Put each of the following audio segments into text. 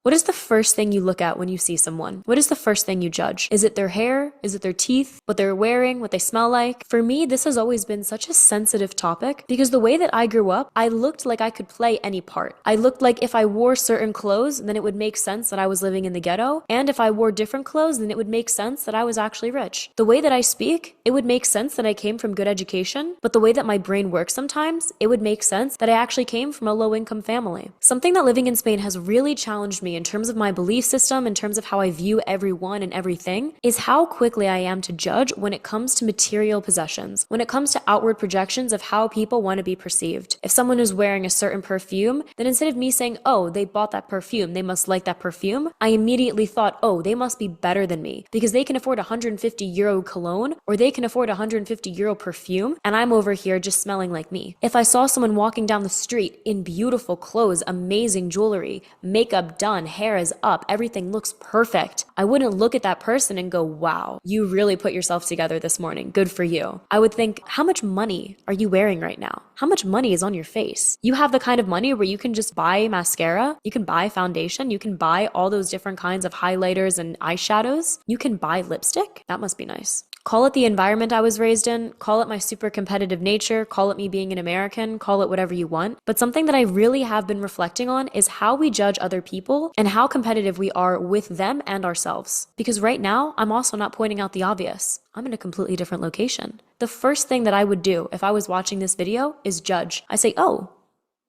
What is the first thing you look at when you see someone? What is the first thing you judge? Is it their hair? Is it their teeth? What they're wearing? What they smell like? For me, this has always been such a sensitive topic because the way that I grew up, I looked like I could play any part. I looked like if I wore certain clothes, then it would make sense that I was living in the ghetto. And if I wore different clothes, then it would make sense that I was actually rich. The way that I speak, it would make sense that I came from good education. But the way that my brain works sometimes, it would make sense that I actually came from a low-income family. Something that living in Spain has really challenged me in terms of my belief system, in terms of how I view everyone and everything, is how quickly I am to judge when it comes to material possessions, when it comes to outward projections of how people want to be perceived. If someone is wearing a certain perfume, then instead of me saying, oh, they bought that perfume, they must like that perfume, I immediately thought, oh, they must be better than me because they can afford €150 cologne or they can afford €150 perfume and I'm over here just smelling like me. If I saw someone walking down the street in beautiful clothes, amazing jewelry, makeup done, hair is up, everything looks perfect, I wouldn't look at that person and go, wow, you really put yourself together this morning. Good for you. I would think, how much money are you wearing right now? How much money is on your face? You have the kind of money where you can just buy mascara, you can buy foundation, you can buy all those different kinds of highlighters and eyeshadows. You can buy lipstick. That must be nice. Call it the environment I was raised in, call it my super competitive nature, call it me being an American, call it whatever you want. But something that I really have been reflecting on is how we judge other people and how competitive we are with them and ourselves. Because right now, I'm also not pointing out the obvious. I'm in a completely different location. The first thing that I would do if I was watching this video is judge. I say, oh,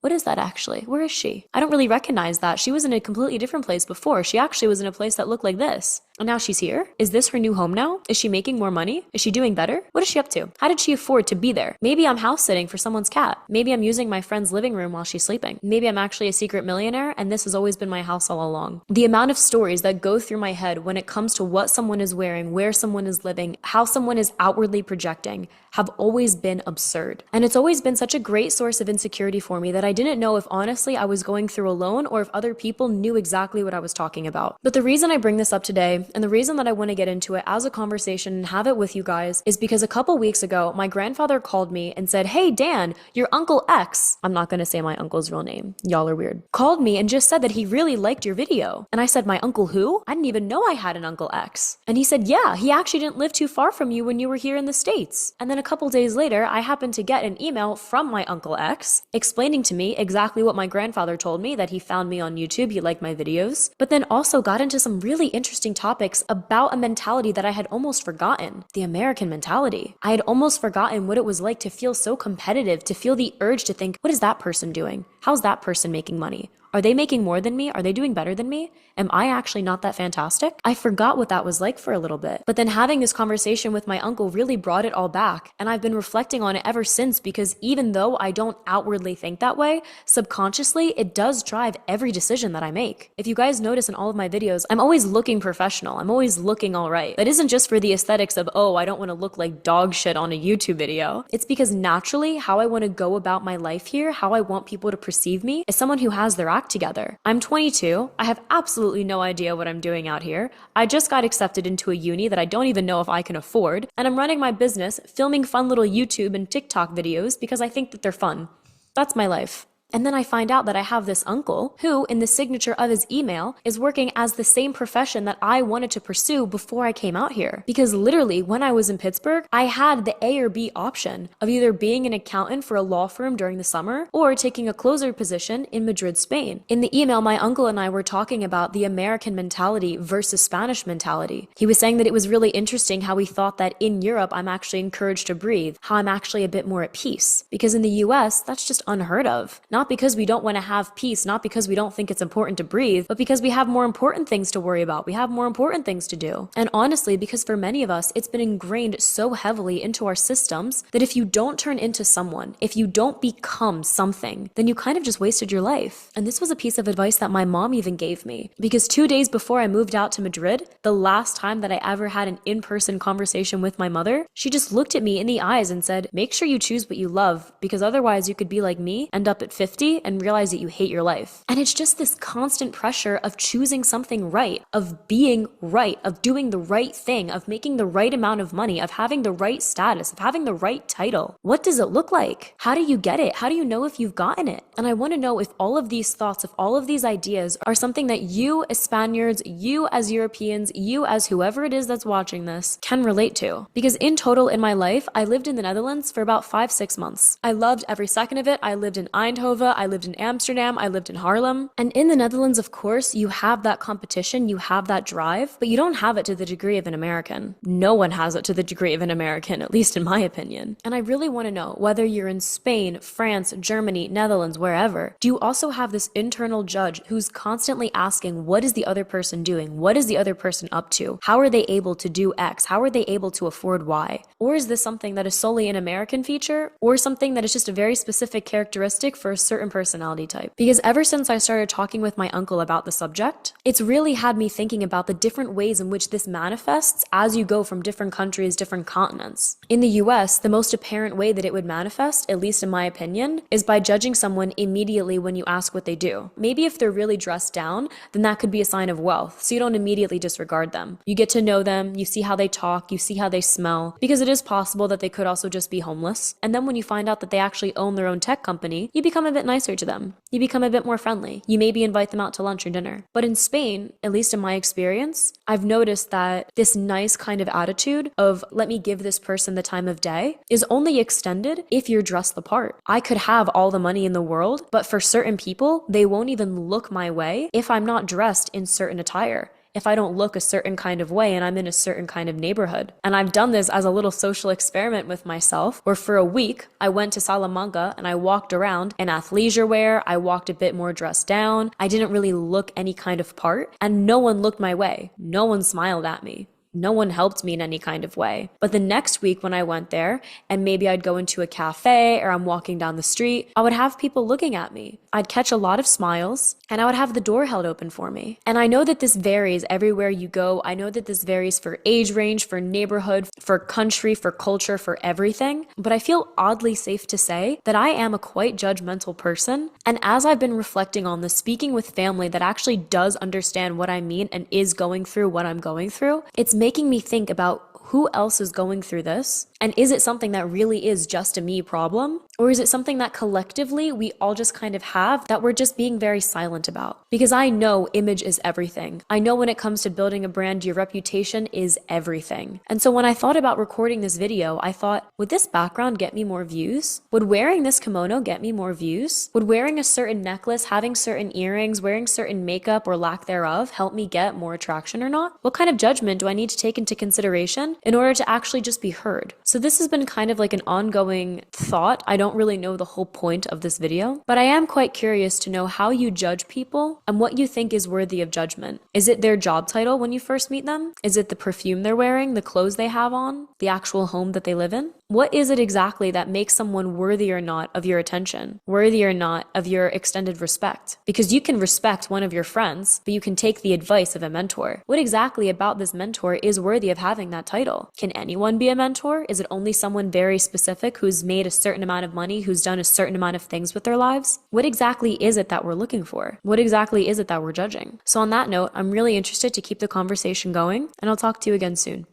what is that actually? Where is she? I don't really recognize that. She was in a completely different place before. She actually was in a place that looked like this. And now she's here? Is this her new home now? Is she making more money? Is she doing better? What is she up to? How did she afford to be there? Maybe I'm house sitting for someone's cat. Maybe I'm using my friend's living room while she's sleeping. Maybe I'm actually a secret millionaire and this has always been my house all along. The amount of stories that go through my head when it comes to what someone is wearing, where someone is living, how someone is outwardly projecting have always been absurd. And it's always been such a great source of insecurity for me that I didn't know if honestly I was going through alone or if other people knew exactly what I was talking about. But the reason I bring this up today and the reason that I want to get into it as a conversation and have it with you guys is because a couple weeks ago, my grandfather called me and said, hey, Dan, your Uncle X, I'm not going to say my uncle's real name, y'all are weird, called me and just said that he really liked your video. And I said, my uncle who? I didn't even know I had an Uncle X. And he said, yeah, he actually didn't live too far from you when you were here in the States. And then a couple days later, I happened to get an email from my Uncle X explaining to me exactly what my grandfather told me, that he found me on YouTube, he liked my videos, but then also got into some really interesting topics about a mentality that I had almost forgotten, the American mentality. I had almost forgotten what it was like to feel so competitive, to feel the urge to think, what is that person doing? How's that person making money? Are they making more than me? Are they doing better than me? Am I actually not that fantastic? I forgot what that was like for a little bit. But then having this conversation with my uncle really brought it all back. And I've been reflecting on it ever since because even though I don't outwardly think that way, subconsciously it does drive every decision that I make. If you guys notice in all of my videos, I'm always looking professional. I'm always looking all right. That isn't just for the aesthetics of, oh, I don't want to look like dog shit on a YouTube video. It's because naturally how I want to go about my life here, how I want people to perceive me as someone who has their act together. I'm 22. I have absolutely no idea what I'm doing out here. I just got accepted into a uni that I don't even know if I can afford, and I'm running my business, filming fun little YouTube and TikTok videos because I think that they're fun. That's my life. And then I find out that I have this uncle who, in the signature of his email, is working as the same profession that I wanted to pursue before I came out here. Because literally, when I was in Pittsburgh, I had the A or B option of either being an accountant for a law firm during the summer or taking a closer position in Madrid, Spain. In the email, my uncle and I were talking about the American mentality versus Spanish mentality. He was saying that it was really interesting how he thought that in Europe, I'm actually encouraged to breathe, how I'm actually a bit more at peace. Because in the US, that's just unheard of. Not because we don't want to have peace, not because we don't think it's important to breathe, but because we have more important things to worry about. We have more important things to do. And honestly, because for many of us, it's been ingrained so heavily into our systems that if you don't turn into someone, if you don't become something, then you kind of just wasted your life. And this was a piece of advice that my mom even gave me. Because 2 days before I moved out to Madrid, the last time that I ever had an in-person conversation with my mother, she just looked at me in the eyes and said, make sure you choose what you love, because otherwise you could be like me, end up at 50 50 and realize that you hate your life. And it's just this constant pressure of choosing something right, of being right, of doing the right thing, of making the right amount of money, of having the right status, of having the right title. What does it look like? How do you get it? How do you know if you've gotten it? And I want to know if all of these thoughts, if all of these ideas are something that you as Spaniards, you as Europeans, you as whoever it is that's watching this can relate to. Because in total in my life, I lived in the Netherlands for about 5-6 months. I loved every second of it. I lived in Eindhoven, I lived in Amsterdam, I lived in Haarlem. And in the Netherlands, of course, you have that competition, you have that drive, but you don't have it to the degree of an American. No one has it to the degree of an American, at least in my opinion. And I really want to know, whether you're in Spain, France, Germany, Netherlands, wherever, do you also have this internal judge who's constantly asking, what is the other person doing? What is the other person up to? How are they able to do X? How are they able to afford Y? Or is this something that is solely an American feature, or something that is just a very specific characteristic for a certain personality type? Because ever since I started talking with my uncle about the subject, it's really had me thinking about the different ways in which this manifests as you go from different countries, different continents. In the US, the most apparent way that it would manifest, at least in my opinion, is by judging someone immediately when you ask what they do. Maybe if they're really dressed down, then that could be a sign of wealth, so you don't immediately disregard them. You get to know them, you see how they talk, you see how they smell, because it is possible that they could also just be homeless. And then when you find out that they actually own their own tech company, you become a bit nicer to them. You become a bit more friendly. You maybe invite them out to lunch or dinner. But in Spain, at least in my experience, I've noticed that this nice kind of attitude of let me give this person the time of day is only extended if you're dressed the part. I could have all the money in the world, but for certain people, they won't even look my way if I'm not dressed in certain attire, if I don't look a certain kind of way and I'm in a certain kind of neighborhood. And I've done this as a little social experiment with myself, where for a week I went to Salamanca and I walked around in athleisure wear. I walked a bit more dressed down. I didn't really look any kind of part, and no one looked my way. No one smiled at me. No one helped me in any kind of way. But the next week when I went there, and maybe I'd go into a cafe or I'm walking down the street, I would have people looking at me. I'd catch a lot of smiles, and I would have the door held open for me. And I know that this varies everywhere you go. I know that this varies for age range, for neighborhood, for country, for culture, for everything. But I feel oddly safe to say that I am a quite judgmental person. And as I've been reflecting on this, speaking with family that actually does understand what I mean and is going through what I'm going through, it's making me think about who else is going through this? And is it something that really is just a me problem? Or is it something that collectively we all just kind of have that we're just being very silent about? Because I know image is everything. I know when it comes to building a brand, your reputation is everything. And so when I thought about recording this video, I thought, would this background get me more views? Would wearing this kimono get me more views? Would wearing a certain necklace, having certain earrings, wearing certain makeup or lack thereof help me get more attraction or not? What kind of judgment do I need to take into consideration in order to actually just be heard? So this has been kind of like an ongoing thought. I don't really know the whole point of this video, but I am quite curious to know how you judge people and what you think is worthy of judgment. Is it their job title when you first meet them? Is it the perfume they're wearing, the clothes they have on, the actual home that they live in? What is it exactly that makes someone worthy or not of your attention, worthy or not of your extended respect? Because you can respect one of your friends, but you can take the advice of a mentor. What exactly about this mentor is worthy of having that title? Can anyone be a mentor? Is it only someone very specific who's made a certain amount of money, who's done a certain amount of things with their lives? What exactly is it that we're looking for? What exactly is it that we're judging? So on that note, I'm really interested to keep the conversation going, and I'll talk to you again soon.